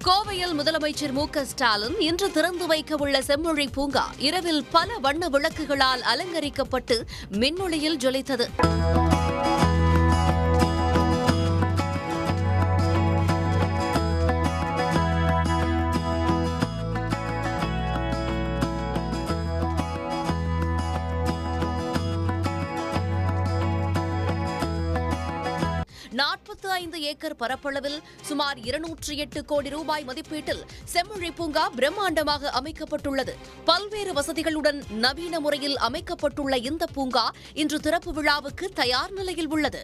கோவையில் முதலமைச்சர் மு.க.ஸ்டாலின் இன்று திறந்து வைக்க உள்ள செம்மொழி பூங்கா இரவில் பல வண்ண விளக்குகளால் அலங்கரிக்கப்பட்டு மின்னொளியில் ஜொலித்தது. ஏக்கர் பரப்பளவில் சுமார் 208 கோடி ரூபாய் மதிப்பீட்டில் செம்மொழி பூங்கா பிரம்மாண்டமாக அமைக்கப்பட்டுள்ளது. பல்வேறு வசதிகளுடன் நவீன முறையில் அமைக்கப்பட்டுள்ள இந்த பூங்கா இன்று திறப்பு விழாவுக்கு தயார் நிலையில் உள்ளது.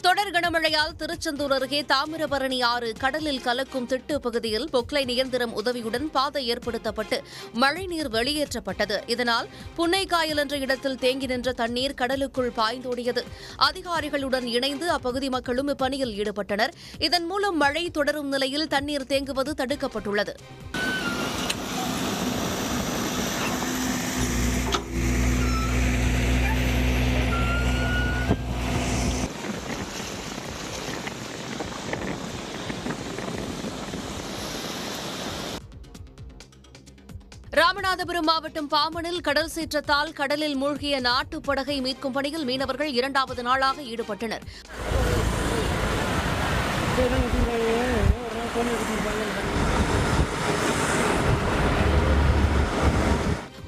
தொடர் கனமழையால் திருச்செந்தூர் அருகே தாமிரபரணி ஆறு கடலில் கலக்கும் திட்டு பகுதியில் பொக்லைன் இயந்திரம் உதவியுடன் பாதை ஏற்படுத்தப்பட்டு மழைநீர் வெளியேற்றப்பட்டது. இதனால் புன்னைக்காயல் என்ற இடத்தில் தேங்கி நின்ற தண்ணீர் கடலுக்குள் பாய்ந்தோடியது. அதிகாரிகளுடன் இணைந்து அப்பகுதி மக்களும் இப்பணியில் ஈடுபட்டனர். இதன் மூலம் மழை தொடரும் நிலையில் தண்ணீர் தேங்குவது தடுக்கப்பட்டுள்ளது. ராமநாதபுரம் மாவட்டம் பாமனில் கடல் சீற்றத்தால் கடலில் மூழ்கிய நாட்டுப் படகை மீட்கும் பணியில் மீனவர்கள் 2வது நாளாக ஈடுபட்டனர்.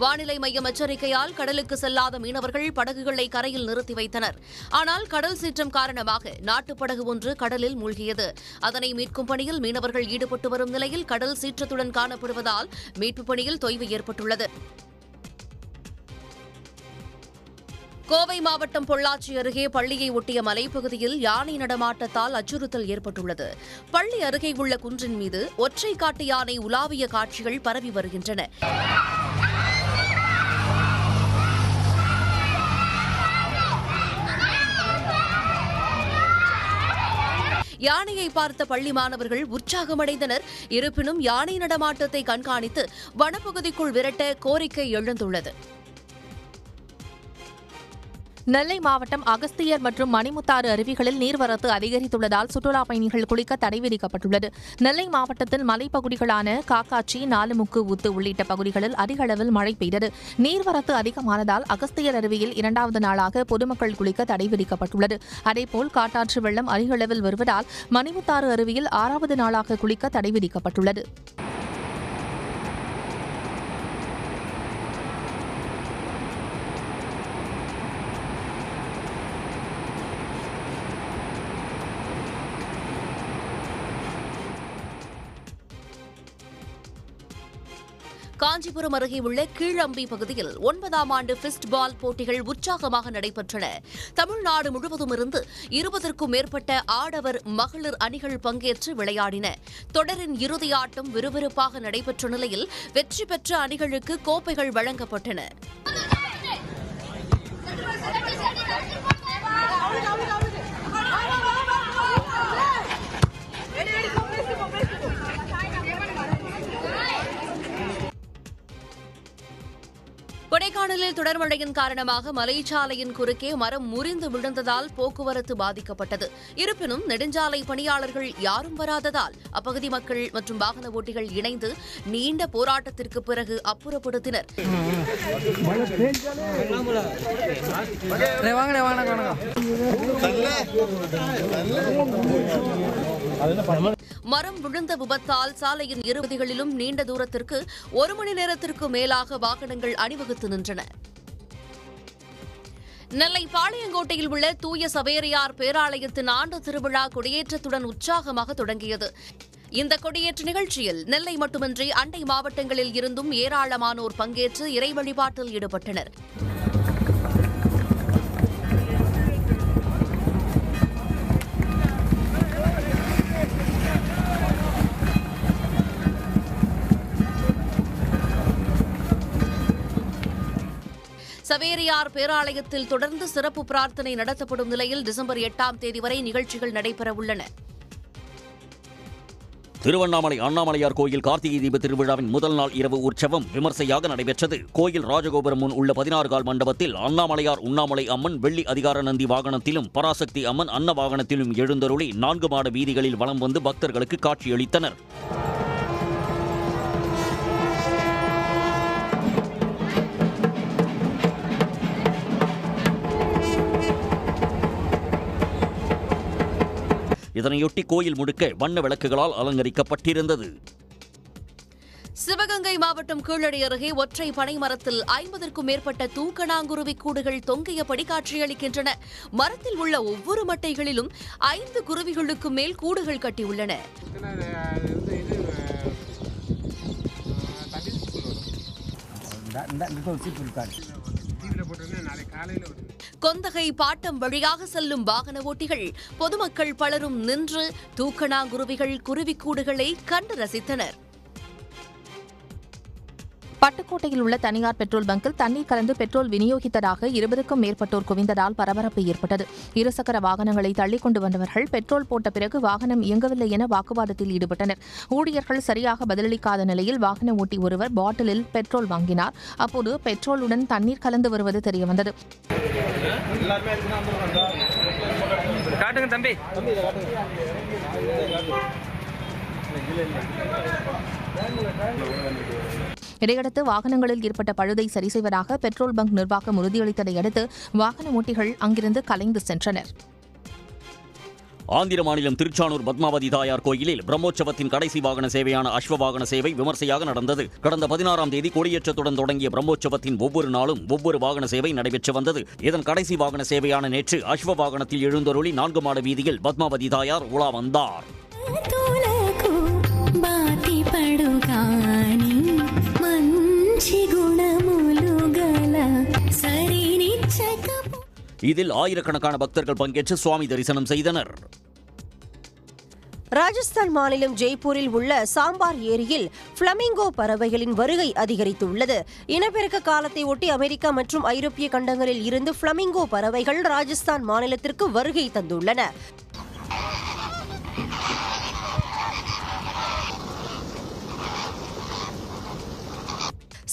வானிலை மையம் எச்சரிக்கையால் கடலுக்கு செல்லாத மீனவர்கள் படகுகளை கரையில் நிறுத்தி வைத்தனர். ஆனால் கடல் சீற்றம் காரணமாக நாட்டுப்படகு ஒன்று கடலில் மூழ்கியது. அதனை மீட்கும் பணியில் மீனவர்கள் ஈடுபட்டு வரும் நிலையில் கடல் சீற்றத்துடன் காணப்படுவதால் மீட்புப் பணியில் தொய்வு ஏற்பட்டுள்ளது. கோவை மாவட்டம் பொள்ளாச்சி அருகே பள்ளியை ஒட்டிய மலைப்பகுதியில் யானை நடமாட்டத்தால் அச்சுறுத்தல் ஏற்பட்டுள்ளது. பள்ளி அருகே உள்ள குன்றின் மீது ஒற்றை காட்டு யானை உலாவிய காட்சிகள் பரவி வருகின்றன. யானையை பார்த்த பள்ளி மாணவர்கள் உற்சாகமடைந்தனர். இருப்பினும் யானை நடமாட்டத்தை கண்காணித்து வனப்பகுதிக்குள் விரட்ட கோரிக்கை எழுந்துள்ளது. நெல்லை மாவட்டம் அகஸ்தியர் மற்றும் மணிமுத்தாறு அருவிகளில் நீர்வரத்து அதிகரித்துள்ளதால் சுற்றுலாப் பயணிகள் குளிக்க தடை விதிக்கப்பட்டுள்ளது. நெல்லை மாவட்டத்தில் மலைப்பகுதிகளான காக்காட்சி, நாலுமுக்கு, ஊத்து உள்ளிட்ட பகுதிகளில் அதிக அளவில் மழை பெய்தது. நீர்வரத்து அதிகமானதால் அகஸ்தியர் அருவியில் 2வது நாளாக பொதுமக்கள் குளிக்க தடை விதிக்கப்பட்டுள்ளது. அதேபோல் காட்டாற்று வெள்ளம் அதிக அளவில் வருவதால் மணிமுத்தாறு அருவியில் 6வது நாளாக குளிக்க தடை விதிக்கப்பட்டுள்ளது. காஞ்சிபுரம் அருகே உள்ள கீழம்பி பகுதியில் 9ஆம் ஆண்டு பிஸ்ட் பால் போட்டிகள் உற்சாகமாக நடைபெற்றன. தமிழ்நாடு முழுவதும் இருந்து 20க்கும் மேற்பட்ட ஆடவர், மகளிர் அணிகள் பங்கேற்று விளையாடின. தொடரின் இறுதி ஆட்டம் விறுவிறுப்பாக நடைபெற்ற நிலையில் வெற்றி பெற்ற அணிகளுக்கு கோப்பைகள் வழங்கப்பட்டன. கொடைக்கானலில் தொடர் மழையின் காரணமாக மலைச்சாலையின் குறுக்கே மரம் முறிந்து விழுந்ததால் போக்குவரத்து பாதிக்கப்பட்டது. இருப்பினும் நெடுஞ்சாலை பணியாளர்கள் யாரும் வராததால் அப்பகுதி மக்கள் மற்றும் வாகன ஓட்டிகள் இணைந்து நீண்ட போராட்டத்திற்கு பிறகு அப்புறப்படுத்தினர். மரம் விழுந்த விபத்தால் சாலையின் இரு பகுதிகளிலும் நீண்ட தூரத்திற்கு 1 மணி நேரத்திற்கு மேலாக வாகனங்கள் அணிவகுத்து நின்றன. நெல்லை பாளையங்கோட்டையில் உள்ள தூய சவேரியார் பேராலயத்தின் ஆண்டு திருவிழா கொடியேற்றத்துடன் உற்சாகமாக தொடங்கியது. இந்த கொடியேற்ற நிகழ்ச்சியில் நெல்லை மட்டுமின்றி அண்டை மாவட்டங்களில் இருந்தும் ஏராளமானோர் பங்கேற்று இறை வழிபாட்டில் ஈடுபட்டனர். சவேரியார் பேராலயத்தில் தொடர்ந்து சிறப்பு பிரார்த்தனை நடத்தப்படும் நிலையில் டிசம்பர் 8ஆம் தேதி வரை நிகழ்ச்சிகள் நடைபெறவுள்ளன. திருவண்ணாமலை அண்ணாமலையார் கோயில் கார்த்திகை தீப திருவிழாவின் முதல் நாள் இரவு உற்சவம் விமர்சையாக நடைபெற்றது. கோயில் ராஜகோபுரம் முன் உள்ள 16 கால் மண்டபத்தில் அண்ணாமலையார் உண்ணாமலை அம்மன் வெள்ளி அதிகார நந்தி வாகனத்திலும் பராசக்தி அம்மன் அன்ன வாகனத்திலும் எழுந்தருளி 4 மாட வீதிகளில் வலம் வந்து பக்தர்களுக்கு காட்சியளித்தனர். இதனையொட்டி கோயில் முழுக்க வண்ண விளக்குகளால் அலங்கரிக்கப்பட்டிருந்தது. சிவகங்கை மாவட்டம் கீழடி அருகே ஒற்றை பனை மரத்தில் 50க்கும் மேற்பட்ட தூக்கணாங்குருவி கூடுகள் தொங்கியபடி காட்சியளிக்கின்றன. மரத்தில் உள்ள ஒவ்வொரு மட்டைகளிலும் 5 குருவிகளுக்கு மேல் கூடுகள் கட்டியுள்ளன. கொந்தகை பாட்டம் வழியாக செல்லும் வாகன ஓட்டிகள் பொதுமக்கள் பலரும் நின்று தூக்கணாங்குருவிகள் குருவிக்கூடுகளை கண்டு ரசித்தனர். பட்டுக்கோட்டையில் உள்ள தனியார் பெட்ரோல் பங்கில் தண்ணீர் கலந்து பெட்ரோல் விநியோகித்ததாக 20க்கும் மேற்பட்டோர் குவிந்ததால் பரபரப்பு ஏற்பட்டது. இருசக்கர வாகனங்களை தள்ளிக் கொண்டு வந்தவர்கள் பெட்ரோல் போட்ட பிறகு வாகனம் இயங்கவில்லை என வாக்குவாதத்தில் ஈடுபட்டனர். ஊழியர்கள் சரியாக பதிலளிக்காத நிலையில் வாகன ஓட்டி ஒருவர் பாட்டிலில் பெட்ரோல் வாங்கினார். அப்போது பெட்ரோலுடன் தண்ணீர் கலந்து வருவது தெரியவந்தது. இதையடுத்து வாகனங்களில் ஏற்பட்ட பழுதை சரி செய்வதாக பெட்ரோல் பங்க் நிர்வாகம் உறுதியளித்ததை அடுத்து வாகன ஓட்டிகள் அங்கிருந்து கலைந்து சென்றனர். ஆந்திர மாநிலம் திருச்சானூர் பத்மாவதி தாயார் கோயிலில் பிரம்மோற்சவத்தின் கடைசி வாகன சேவையான அஸ்வ வாகன சேவை விமர்சையாக நடந்தது. கடந்த 16ஆம் தேதி கொடியேற்றத்துடன் தொடங்கிய பிரம்மோற்சவத்தின் ஒவ்வொரு நாளும் ஒவ்வொரு வாகன சேவை நடைபெற்று வந்தது. இதன் கடைசி வாகன சேவையான நேற்று அஸ்வ வாகனத்தில் எழுந்தருளி 4 மாட வீதியில் பத்மாவதி தாயார் உலா வந்தார். இதில் ஆயிரக்கணக்கான பக்தர்கள் பங்கேற்று சுவாமி தரிசனம் செய்தனர். ராஜஸ்தான் மாநிலம் ஜெய்ப்பூரில் உள்ள சாம்பார் ஏரியில் பிளமிங்கோ பறவைகளின் வருகை அதிகரித்துள்ளது. இனப்பெருக்க காலத்தை ஒட்டி அமெரிக்கா மற்றும் ஐரோப்பிய கண்டங்களில் இருந்து பிளமிங்கோ பறவைகள் ராஜஸ்தான் மாநிலத்திற்கு வருகை தந்துள்ளன.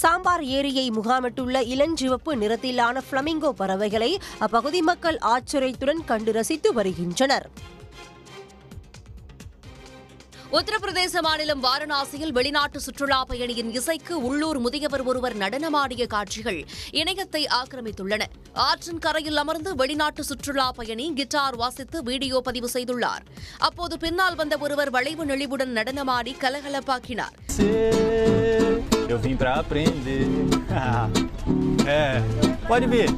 சாம்பார் ஏரியை முகாமிட்டுள்ள இளஞ்சிவப்பு நிறத்திலான பிளமிங்கோ பறவைகளை அப்பகுதி மக்கள் ஆச்சரியத்துடன் கண்டு ரசித்து வருகின்றனர். உத்தரப்பிரதேச மாநிலம் வாரணாசியில் வெளிநாட்டு சுற்றுலா பயணியின் இசைக்கு உள்ளூர் முதியவர் ஒருவர் நடனமாடிய காட்சிகள் இணையத்தை ஆக்கிரமித்துள்ளன. ஆற்றின் கரையில் அமர்ந்து வெளிநாட்டு சுற்றுலா பயணி கிட்டார் வாசித்து வீடியோ பதிவு செய்துள்ளார். அப்போது பின்னால் வந்த ஒருவர் வளைவு நெளிவுடன் நடனமாடி கலகலப்பாக்கினார். Eu vim pra aprender. Pode vir.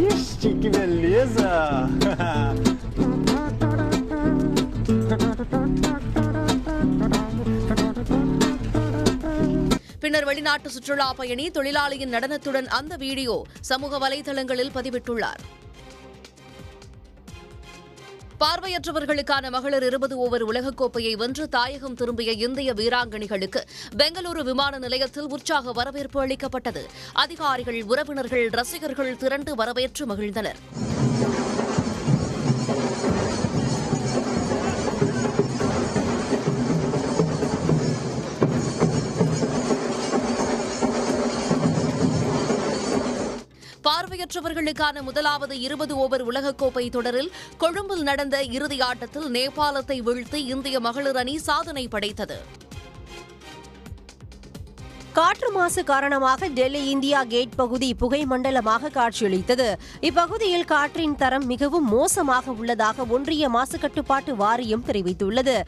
Ixi, que beleza! பின்னர் வெளிநாட்டு சுற்றுலா பயணி தொழிலாளியின் நடனத்துடன் அந்த வீடியோ சமூக வலைதளங்களில் பதிவிட்டுள்ளார். பார்வையற்றவர்களுக்கான மகளிர் 20 ஓவர் உலகக்கோப்பையை வென்று தாயகம் திரும்பிய இந்திய வீராங்கனைகளுக்கு பெங்களூரு விமான நிலையத்தில் உற்சாக வரவேற்பு அளிக்கப்பட்டது. அதிகாரிகள், உறவினர்கள், ரசிகர்கள் திரண்டு வரவேற்று மகிழ்ந்தனர். பார்வையற்றவர்களுக்கான முதலாவது 20 ஓவர் உலகக்கோப்பை தொடரில் கொழும்பில் நடந்த இறுதி ஆட்டத்தில் நேபாளத்தை வீழ்த்தி இந்திய மகளிர் அணி சாதனை படைத்தது. காற்று மாசு காரணமாக டெல்லி இந்தியா கேட் பகுதி புகை மண்டலமாக காட்சியளித்தது. இப்பகுதியில் காற்றின் தரம் மிகவும் மோசமாக உள்ளதாக ஒன்றிய மாசு கட்டுப்பாட்டு வாரியம் தெரிவித்துள்ளது.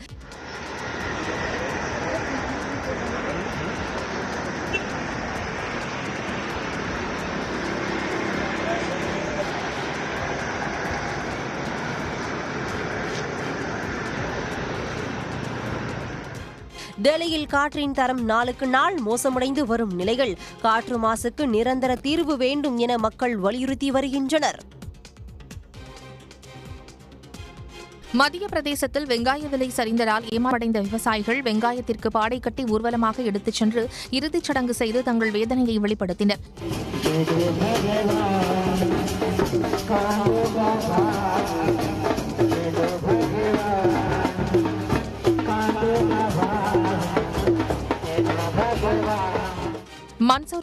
டெல்லியில் காற்றின் தரம் நாளுக்கு நாள் மோசமடைந்து வரும் நிலையில் காற்று மாசுக்கு நிரந்தர தீர்வு வேண்டும் என மக்கள் வலியுறுத்தி வருகின்றனர். மத்திய பிரதேசத்தில் வெங்காய விலை சரிந்ததால் ஏமாறடைந்த விவசாயிகள் வெங்காயத்திற்கு பாடை கட்டி ஊர்வலமாக எடுத்துச் சென்று இறுதிச் சடங்கு செய்து தங்கள் வேதனையை வெளிப்படுத்தினர்.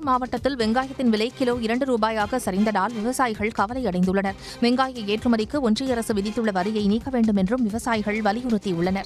மாவட்டத்தில் வெங்காயத்தின் விலை கிலோ ₹2 சரிந்ததால் விவசாயிகள் கவலையடைந்துள்ளனர். வெங்காய ஏற்றுமதிக்கு ஒன்றிய அரசு விதித்துள்ள வரியை நீக்க வேண்டும் என்றும் விவசாயிகள் வலியுறுத்தியுள்ளனர்.